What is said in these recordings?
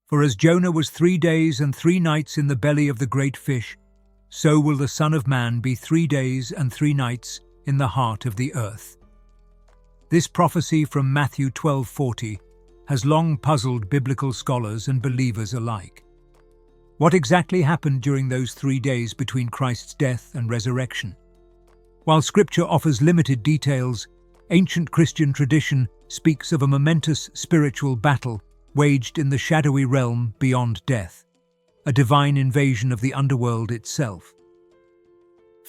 For as Jonah was 3 days and 3 nights in the belly of the great fish, so will the Son of Man be 3 days and 3 nights in the heart of the earth." This prophecy from Matthew 12:40 has long puzzled biblical scholars and believers alike. What exactly happened during those 3 days between Christ's death and resurrection? While Scripture offers limited details, ancient Christian tradition speaks of a momentous spiritual battle waged in the shadowy realm beyond death, a divine invasion of the underworld itself.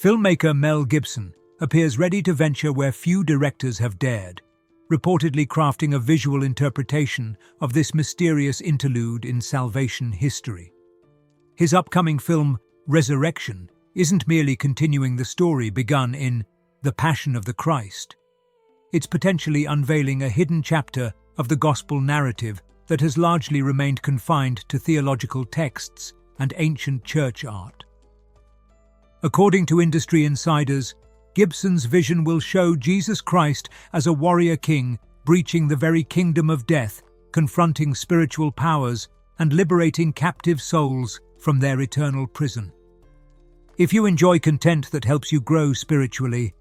Filmmaker Mel Gibson appears ready to venture where few directors have dared, reportedly crafting a visual interpretation of this mysterious interlude in salvation history. His upcoming film, Resurrection, isn't merely continuing the story begun in The Passion of the Christ. It's potentially unveiling a hidden chapter of the gospel narrative that has largely remained confined to theological texts and ancient church art. According to industry insiders, Gibson's vision will show Jesus Christ as a warrior king breaching the very kingdom of death, confronting spiritual powers and liberating captive souls from their eternal prison. If you enjoy content that helps you grow spiritually,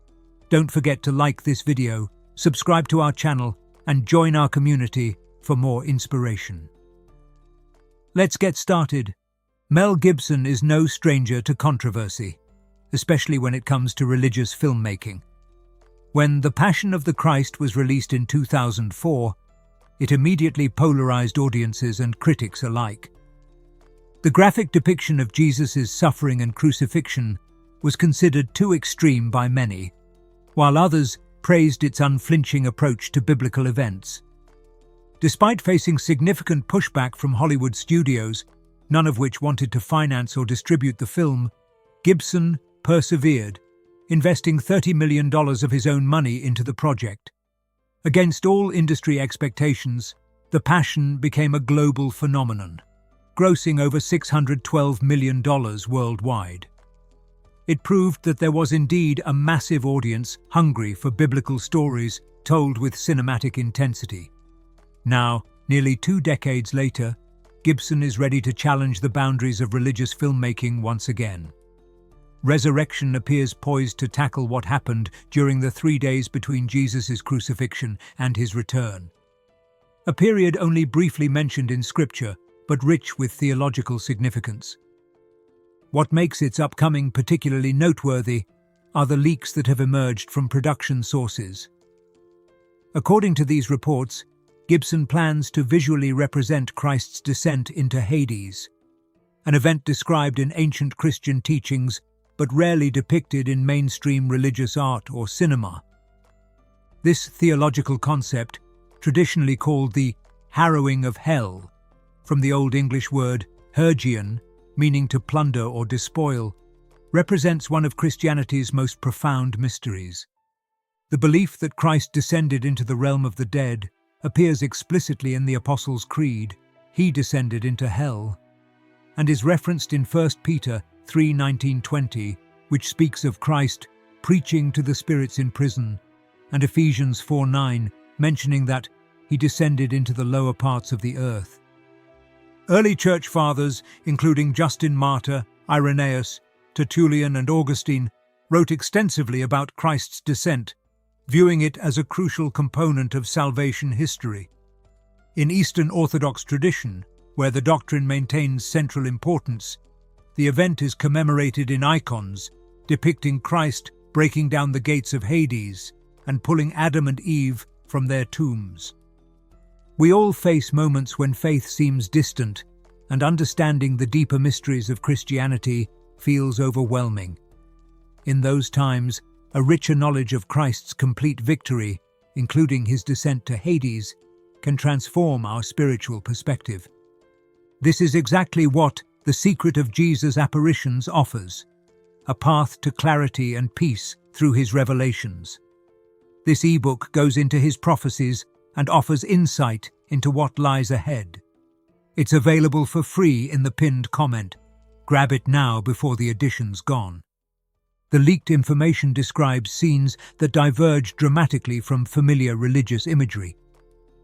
don't forget to like this video, subscribe to our channel, and join our community for more inspiration. Let's get started. Mel Gibson is no stranger to controversy, especially when it comes to religious filmmaking. When The Passion of the Christ was released in 2004, it immediately polarized audiences and critics alike. The graphic depiction of Jesus' suffering and crucifixion was considered too extreme by many, while others praised its unflinching approach to biblical events. Despite facing significant pushback from Hollywood studios, none of which wanted to finance or distribute the film, Gibson persevered, investing $30 million of his own money into the project. Against all industry expectations, The Passion became a global phenomenon, grossing over $612 million worldwide. It proved that there was indeed a massive audience hungry for biblical stories told with cinematic intensity. Now, nearly 2 decades later, Gibson is ready to challenge the boundaries of religious filmmaking once again. Resurrection appears poised to tackle what happened during the 3 days between Jesus' crucifixion and his return. A period only briefly mentioned in Scripture, but rich with theological significance. What makes its upcoming particularly noteworthy are the leaks that have emerged from production sources. According to these reports, Gibson plans to visually represent Christ's descent into Hades, an event described in ancient Christian teachings but rarely depicted in mainstream religious art or cinema. This theological concept, traditionally called the harrowing of hell, from the Old English word hergion, meaning to plunder or despoil, represents one of Christianity's most profound mysteries. The belief that Christ descended into the realm of the dead appears explicitly in the Apostles' Creed. He descended into hell, and is referenced in 1 Peter 3:19-20, which speaks of Christ preaching to the spirits in prison, and Ephesians 4:9, mentioning that he descended into the lower parts of the earth. Early church fathers, including Justin Martyr, Irenaeus, Tertullian, and Augustine, wrote extensively about Christ's descent, viewing it as a crucial component of salvation history. In Eastern Orthodox tradition, where the doctrine maintains central importance, the event is commemorated in icons depicting Christ breaking down the gates of Hades and pulling Adam and Eve from their tombs. We all face moments when faith seems distant, and understanding the deeper mysteries of Christianity feels overwhelming. In those times, a richer knowledge of Christ's complete victory, including his descent to Hades, can transform our spiritual perspective. This is exactly what The Secret of Jesus' Apparitions offers, a path to clarity and peace through his revelations. This ebook goes into his prophecies and offers insight into what lies ahead. It's available for free in the pinned comment. Grab it now before the edition's gone. The leaked information describes scenes that diverge dramatically from familiar religious imagery.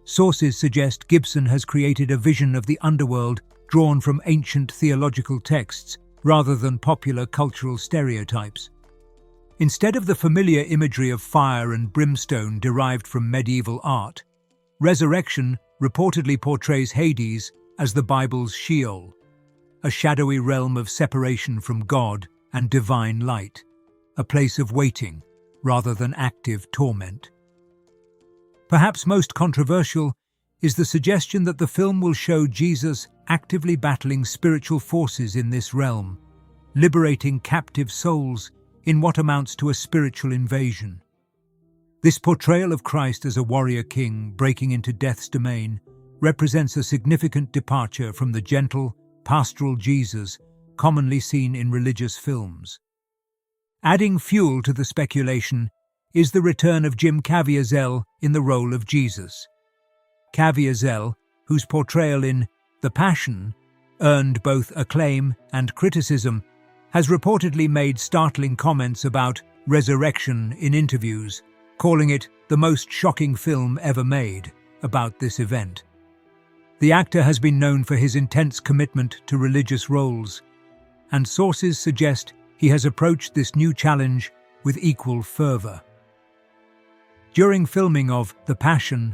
Sources suggest Gibson has created a vision of the underworld drawn from ancient theological texts rather than popular cultural stereotypes. Instead of the familiar imagery of fire and brimstone derived from medieval art, Resurrection reportedly portrays Hades as the Bible's Sheol, a shadowy realm of separation from God and divine light, a place of waiting rather than active torment. Perhaps most controversial is the suggestion that the film will show Jesus actively battling spiritual forces in this realm, liberating captive souls in what amounts to a spiritual invasion. This portrayal of Christ as a warrior king breaking into death's domain represents a significant departure from the gentle, pastoral Jesus commonly seen in religious films. Adding fuel to the speculation is the return of Jim Caviezel in the role of Jesus. Caviezel, whose portrayal in The Passion earned both acclaim and criticism, has reportedly made startling comments about Resurrection in interviews, calling it the most shocking film ever made about this event. The actor has been known for his intense commitment to religious roles, and sources suggest he has approached this new challenge with equal fervor. During filming of The Passion,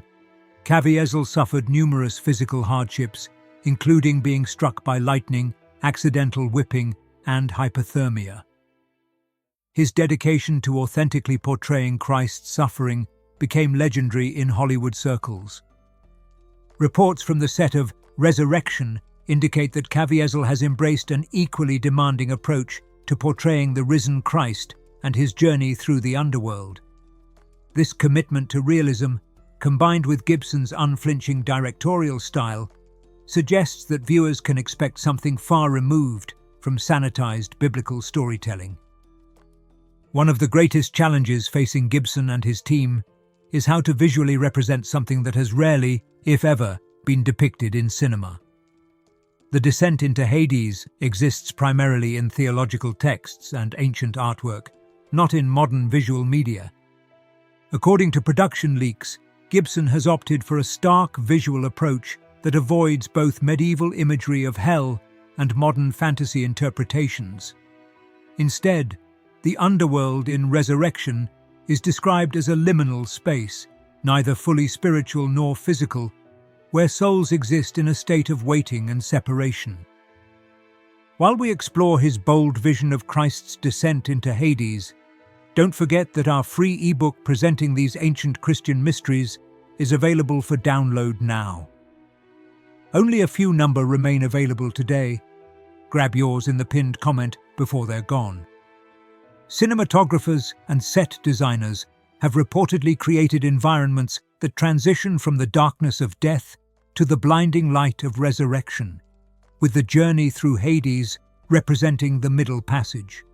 Caviezel suffered numerous physical hardships, including being struck by lightning, accidental whipping, and hypothermia. His dedication to authentically portraying Christ's suffering became legendary in Hollywood circles. Reports from the set of Resurrection indicate that Caviezel has embraced an equally demanding approach to portraying the risen Christ and his journey through the underworld. This commitment to realism, combined with Gibson's unflinching directorial style, suggests that viewers can expect something far removed from sanitized biblical storytelling. One of the greatest challenges facing Gibson and his team is how to visually represent something that has rarely, if ever, been depicted in cinema. The descent into Hades exists primarily in theological texts and ancient artwork, not in modern visual media. According to production leaks, Gibson has opted for a stark visual approach that avoids both medieval imagery of hell and modern fantasy interpretations. Instead, the underworld in Resurrection is described as a liminal space, neither fully spiritual nor physical, where souls exist in a state of waiting and separation. While we explore his bold vision of Christ's descent into Hades, don't forget that our free ebook presenting these ancient Christian mysteries is available for download now. Only a few number remain available today. Grab yours in the pinned comment before they're gone. Cinematographers and set designers have reportedly created environments that transition from the darkness of death to the blinding light of resurrection, with the journey through Hades representing the middle passage.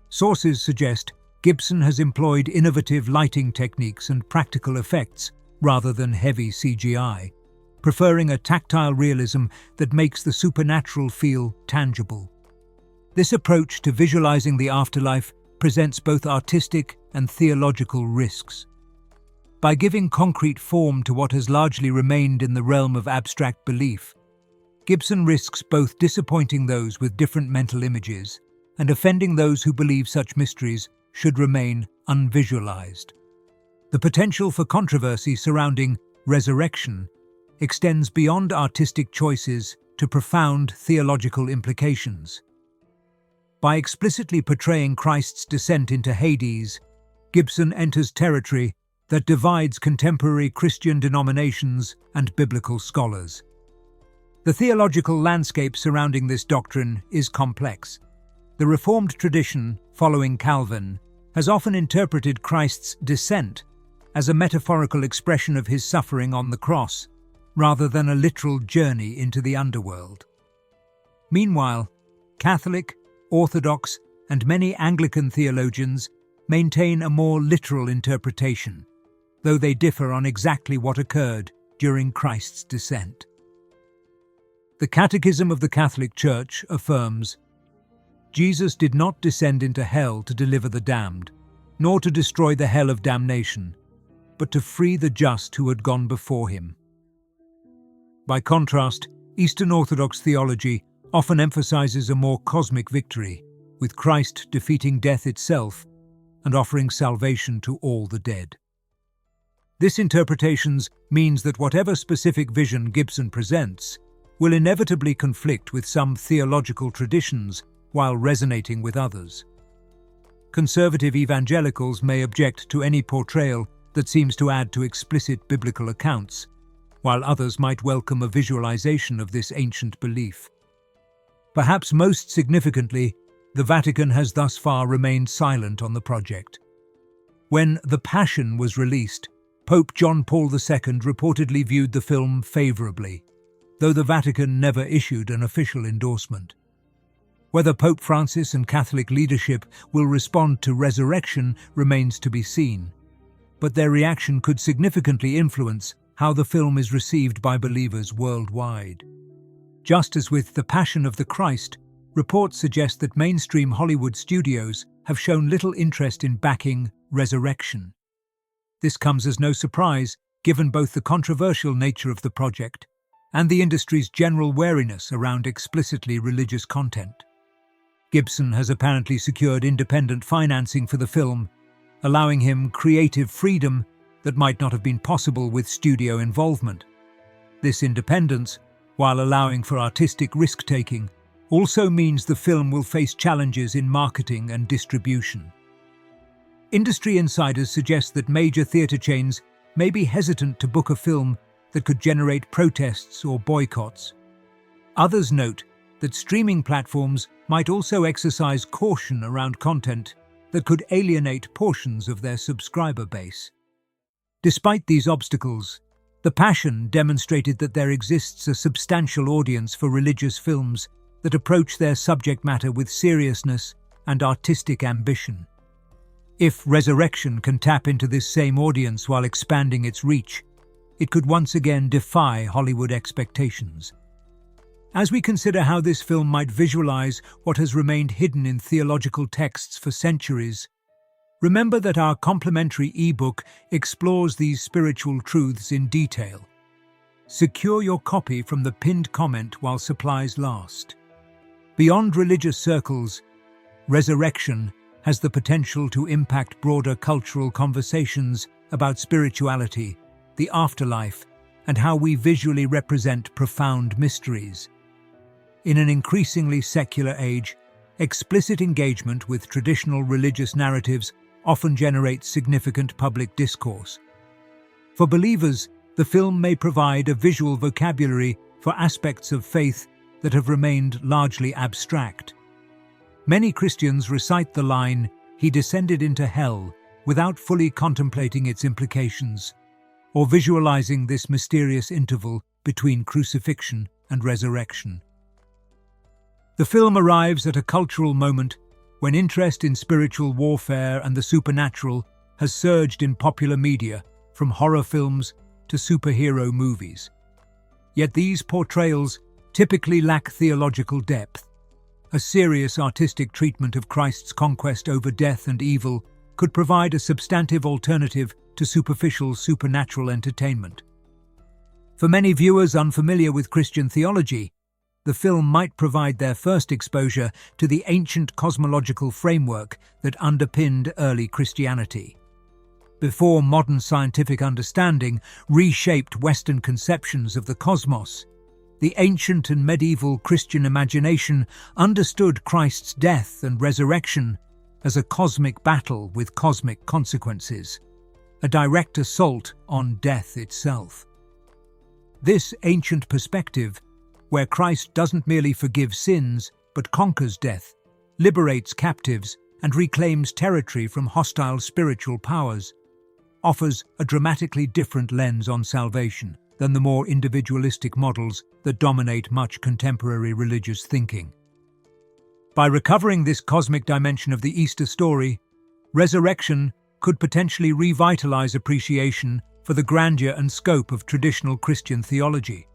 Sources suggest Gibson has employed innovative lighting techniques and practical effects rather than heavy CGI, preferring a tactile realism that makes the supernatural feel tangible. This approach to visualizing the afterlife presents both artistic and theological risks. By giving concrete form to what has largely remained in the realm of abstract belief, Gibson risks both disappointing those with different mental images and offending those who believe such mysteries should remain unvisualized. The potential for controversy surrounding Resurrection extends beyond artistic choices to profound theological implications. By explicitly portraying Christ's descent into Hades, Gibson enters territory that divides contemporary Christian denominations and biblical scholars. The theological landscape surrounding this doctrine is complex. The Reformed tradition, following Calvin, has often interpreted Christ's descent as a metaphorical expression of his suffering on the cross, rather than a literal journey into the underworld. Meanwhile, Catholic, Orthodox, and many Anglican theologians maintain a more literal interpretation, though they differ on exactly what occurred during Christ's descent. The Catechism of the Catholic Church affirms, Jesus did not descend into hell to deliver the damned, nor to destroy the hell of damnation, but to free the just who had gone before him. By contrast, Eastern Orthodox theology often emphasizes a more cosmic victory, with Christ defeating death itself and offering salvation to all the dead. This interpretation means that whatever specific vision Gibson presents will inevitably conflict with some theological traditions while resonating with others. Conservative evangelicals may object to any portrayal that seems to add to explicit biblical accounts, while others might welcome a visualization of this ancient belief. Perhaps most significantly, the Vatican has thus far remained silent on the project. When The Passion was released, Pope John Paul II reportedly viewed the film favorably, though the Vatican never issued an official endorsement. Whether Pope Francis and Catholic leadership will respond to Resurrection remains to be seen, but their reaction could significantly influence how the film is received by believers worldwide. Just as with The Passion of the Christ, reports suggest that mainstream Hollywood studios have shown little interest in backing Resurrection. This comes as no surprise, given both the controversial nature of the project and the industry's general wariness around explicitly religious content. Gibson has apparently secured independent financing for the film, allowing him creative freedom that might not have been possible with studio involvement. This independence, while allowing for artistic risk-taking, also means the film will face challenges in marketing and distribution. Industry insiders suggest that major theatre chains may be hesitant to book a film that could generate protests or boycotts. Others note that streaming platforms might also exercise caution around content that could alienate portions of their subscriber base. Despite these obstacles, The Passion demonstrated that there exists a substantial audience for religious films that approach their subject matter with seriousness and artistic ambition. If Resurrection can tap into this same audience while expanding its reach, it could once again defy Hollywood expectations. As we consider how this film might visualize what has remained hidden in theological texts for centuries, remember that our complimentary ebook explores these spiritual truths in detail. Secure your copy from the pinned comment while supplies last. Beyond religious circles, Resurrection has the potential to impact broader cultural conversations about spirituality, the afterlife, and how we visually represent profound mysteries. In an increasingly secular age, explicit engagement with traditional religious narratives often generates significant public discourse. For believers, the film may provide a visual vocabulary for aspects of faith that have remained largely abstract. Many Christians recite the line, "He descended into hell," without fully contemplating its implications, or visualizing this mysterious interval between crucifixion and resurrection. The film arrives at a cultural moment when interest in spiritual warfare and the supernatural has surged in popular media, from horror films to superhero movies. Yet these portrayals typically lack theological depth. A serious artistic treatment of Christ's conquest over death and evil could provide a substantive alternative to superficial supernatural entertainment. For many viewers unfamiliar with Christian theology, the film might provide their first exposure to the ancient cosmological framework that underpinned early Christianity. Before modern scientific understanding reshaped Western conceptions of the cosmos, the ancient and medieval Christian imagination understood Christ's death and resurrection as a cosmic battle with cosmic consequences, a direct assault on death itself. This ancient perspective, where Christ doesn't merely forgive sins but conquers death, liberates captives, and reclaims territory from hostile spiritual powers, offers a dramatically different lens on salvation than the more individualistic models that dominate much contemporary religious thinking. By recovering this cosmic dimension of the Easter story, Resurrection could potentially revitalize appreciation for the grandeur and scope of traditional Christian theology.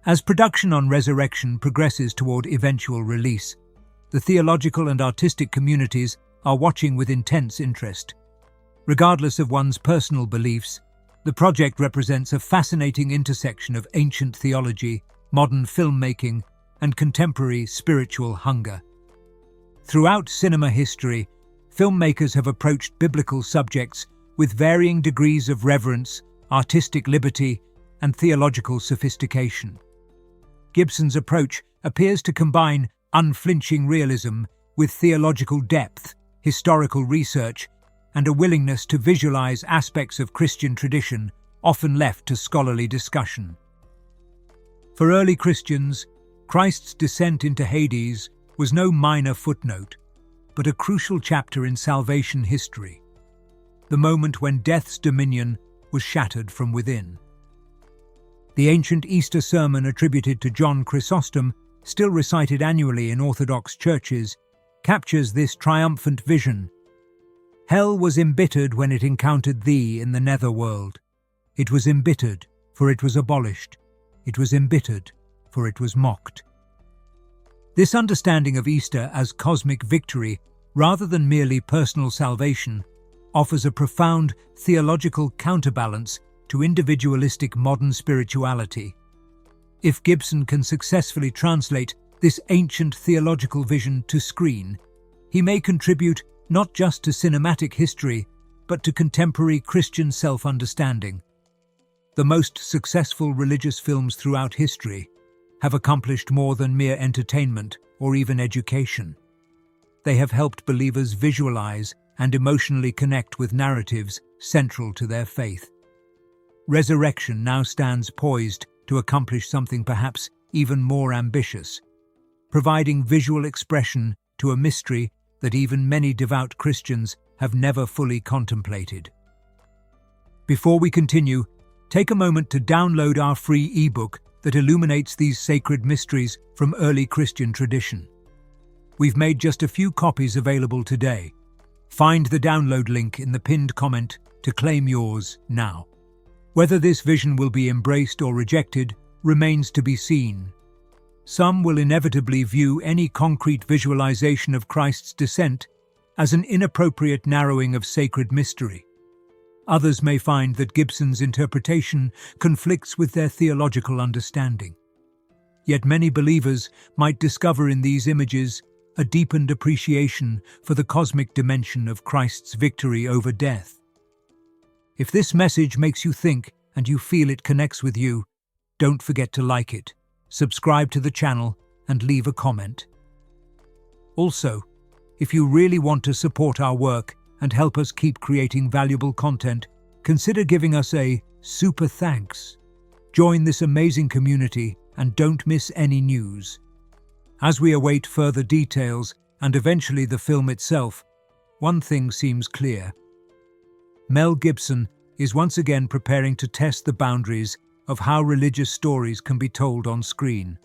As production on Resurrection progresses toward eventual release, the theological and artistic communities are watching with intense interest. Regardless of one's personal beliefs, The project represents a fascinating intersection of ancient theology, modern filmmaking, and contemporary spiritual hunger. Throughout cinema history, filmmakers have approached biblical subjects with varying degrees of reverence, artistic liberty, and theological sophistication. Gibson's approach appears to combine unflinching realism with theological depth, historical research, and a willingness to visualize aspects of Christian tradition often left to scholarly discussion. For early Christians, Christ's descent into Hades was no minor footnote, but a crucial chapter in salvation history, the moment when death's dominion was shattered from within. The ancient Easter sermon attributed to John Chrysostom, still recited annually in Orthodox churches, captures this triumphant vision. Hell was embittered when it encountered thee in the netherworld. It was embittered, for it was abolished. It was embittered, for it was mocked. This understanding of Easter as cosmic victory, rather than merely personal salvation, offers a profound theological counterbalance to individualistic modern spirituality. If Gibson can successfully translate this ancient theological vision to screen, he may contribute not just to cinematic history, but to contemporary Christian self-understanding. The most successful religious films throughout history have accomplished more than mere entertainment or even education. They have helped believers visualize and emotionally connect with narratives central to their faith. Resurrection now stands poised to accomplish something perhaps even more ambitious, providing visual expression to a mystery that even many devout Christians have never fully contemplated. Before we continue, take a moment to download our free ebook that illuminates these sacred mysteries from early Christian tradition. We've made just a few copies available today. Find the download link in the pinned comment to claim yours now. Whether this vision will be embraced or rejected remains to be seen. Some will inevitably view any concrete visualization of Christ's descent as an inappropriate narrowing of sacred mystery. Others may find that Gibson's interpretation conflicts with their theological understanding. Yet many believers might discover in these images a deepened appreciation for the cosmic dimension of Christ's victory over death. If this message makes you think and you feel it connects with you, don't forget to like it, subscribe to the channel, and leave a comment. Also, if you really want to support our work and help us keep creating valuable content, consider giving us a super thanks. Join this amazing community and don't miss any news. As we await further details and eventually the film itself, one thing seems clear. Mel Gibson is once again preparing to test the boundaries of how religious stories can be told on screen.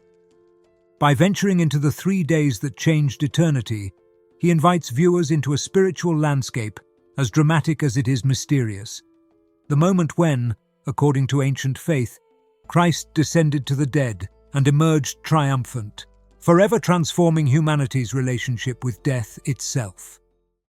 By venturing into the 3 days that changed eternity, he invites viewers into a spiritual landscape as dramatic as it is mysterious. The moment when, according to ancient faith, Christ descended to the dead and emerged triumphant, forever transforming humanity's relationship with death itself.